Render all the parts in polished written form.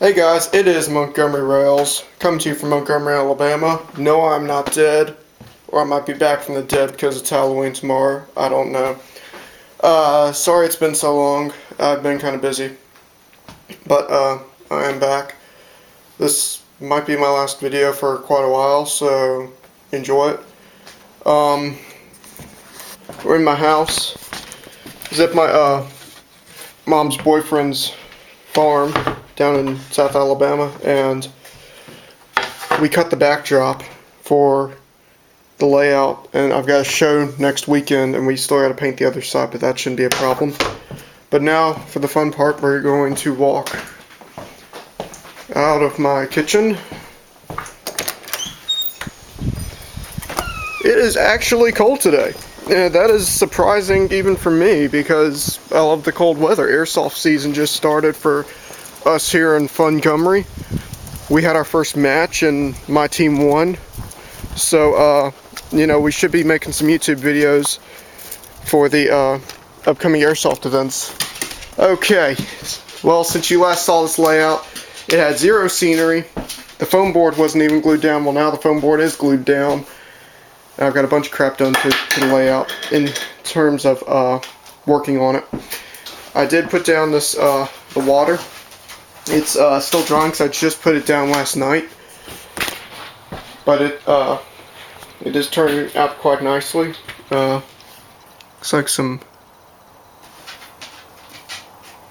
Hey guys, it is Montgomery Rails, coming to you from Montgomery, Alabama. No, I'm not dead, or I might be back from the dead because it's Halloween tomorrow. I don't know. Sorry it's been so long. I've been kind of busy, but I am back. This might be my last video for quite a while, so enjoy it. We're in my house. It's at my mom's boyfriend's farm down in South Alabama, and we cut the backdrop for the layout, and I've got a show next weekend, and we still got to paint the other side, but that shouldn't be a problem. But now, for the fun part, we're going to walk out of my kitchen. It is actually cold today. Yeah, that is surprising even for me because I love the cold weather. Airsoft season just started for us here in Montgomery. We had our first match and my team won. So, we should be making some YouTube videos for the upcoming Airsoft events. Okay, well, since you last saw this layout, it had zero scenery. The foam board wasn't even glued down. Well, now the foam board is glued down. And I've got a bunch of crap done to the layout in terms of working on it. I did put down this the water. It's still drying because I just put it down last night, but it is turning out quite nicely. Looks like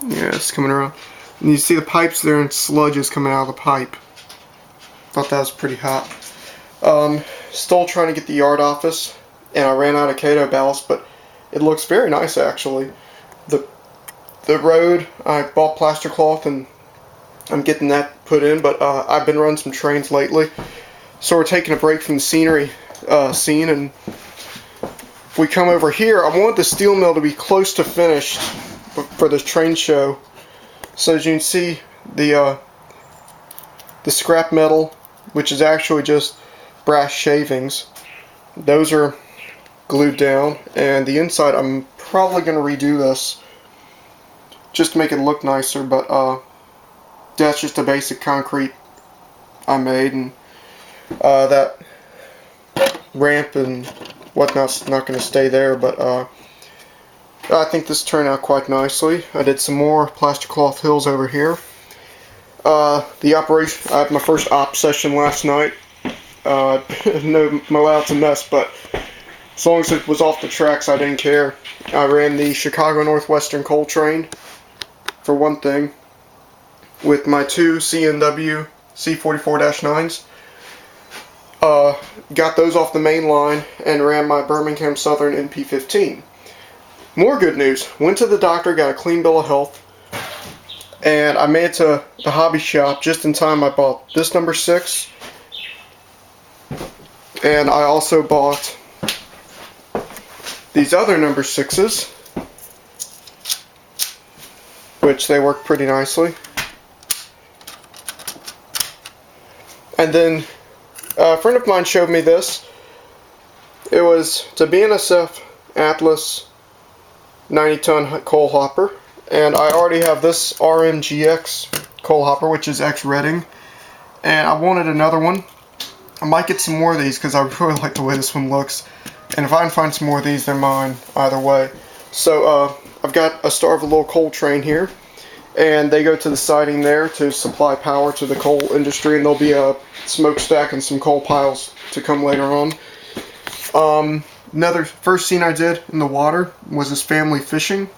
it's coming around. And you see the pipes there, and sludge is coming out of the pipe. Thought that was pretty hot. Still trying to get the yard office, and I ran out of Kato ballast, but it looks very nice actually. The road, I bought plaster cloth and I'm getting that put in, but I've been running some trains lately, so we're taking a break from the scenery scene, and if we come over here, I want the steel mill to be close to finished for this train show. So as you can see, the scrap metal, which is actually just brass shavings, those are glued down, and the inside I'm probably going to redo this just to make it look nicer, but that's just a basic concrete I made, and that ramp and whatnot's not going to stay there, but I think this turned out quite nicely. I did some more plaster cloth hills over here. The operation, I had my first op session last night. No, my layout's a mess, but as long as it was off the tracks, I didn't care. I ran the Chicago Northwestern coal train, for one thing, with my two C&W C44-9s. Got those off the main line and ran my Birmingham Southern NP15. More good news. Went to the doctor, got a clean bill of health, and I made it to the hobby shop just in time. I bought this number 6, and I also bought these other number 6s, which they work pretty nicely. And then a friend of mine showed me this. It was to BNSF Atlas 90-ton coal hopper, and I already have this RMGX coal hopper, which is X-Redding, and I wanted another one. I might get some more of these because I really like the way this one looks, and if I can find some more of these, they're mine either way. So I've got a Star of a little coal train here, and they go to the siding there to supply power to the coal industry, and there'll be a smokestack and some coal piles to come later on. Another first scene I did in the water was this family fishing.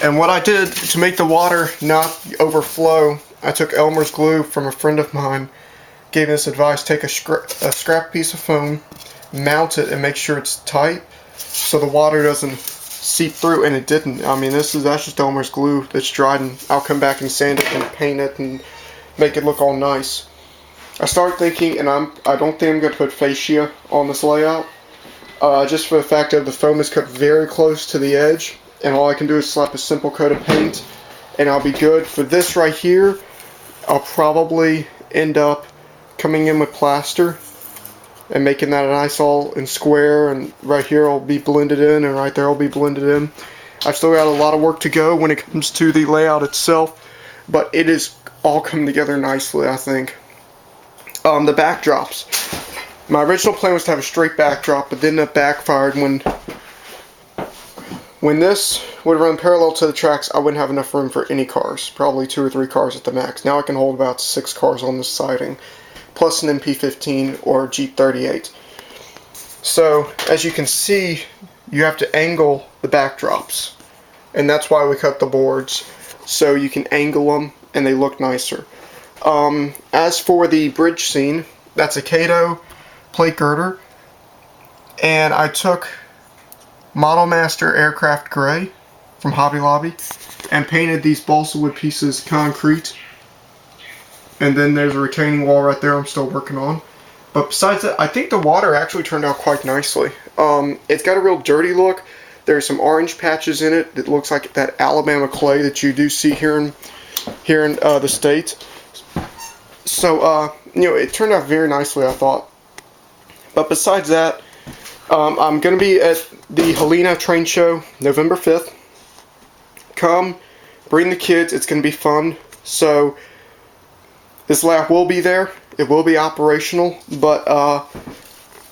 And what I did to make the water not overflow, I took Elmer's glue from a friend of mine, gave me this advice: take a scrap piece of foam, mount it, and make sure it's tight so the water doesn't seep through, and it didn't. I mean, that's just Elmer's glue that's dried, and I'll come back and sand it and paint it and make it look all nice. I started thinking, and I don't think I'm going to put fascia on this layout, just for the fact that the foam is cut very close to the edge, and all I can do is slap a simple coat of paint, and I'll be good. For this right here, I'll probably end up coming in with plaster and making that nice all in square, and right here will be blended in, and right there will be blended in. I've still got a lot of work to go when it comes to the layout itself. but it is all come together nicely, I think. The backdrops. My original plan was to have a straight backdrop, but then it backfired when this would run parallel to the tracks. I wouldn't have enough room for any cars, probably 2 or 3 cars at the max. Now I can hold about 6 cars on this siding, plus an MP15 or Jeep 38. So, as you can see, you have to angle the backdrops, and that's why we cut the boards, so you can angle them and they look nicer. As for the bridge scene, that's a Kato plate girder, and I took Model Master Aircraft Gray from Hobby Lobby and painted these balsa wood pieces concrete, and then there's a retaining wall right there I'm still working on. But besides that, I think the water actually turned out quite nicely. It's got a real dirty look. There's some orange patches in it that looks like that Alabama clay that you do see here in the States. So, it turned out very nicely, I thought. But besides that, I'm going to be at the Helena Train Show November 5th. Come, bring the kids, it's going to be fun. So, this lab will be there. It will be operational, but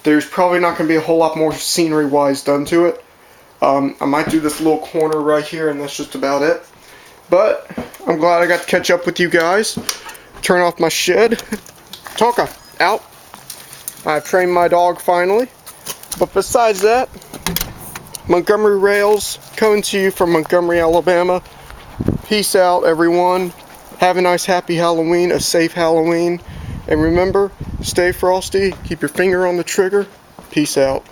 there's probably not going to be a whole lot more scenery-wise done to it. I might do this little corner right here, and that's just about it. But I'm glad I got to catch up with you guys. Turn off my shed. Tonka, out. I've trained my dog finally. But besides that, Montgomery Rails coming to you from Montgomery, Alabama. Peace out, everyone. Have a nice, happy Halloween, a safe Halloween. And remember, stay frosty, keep your finger on the trigger. Peace out.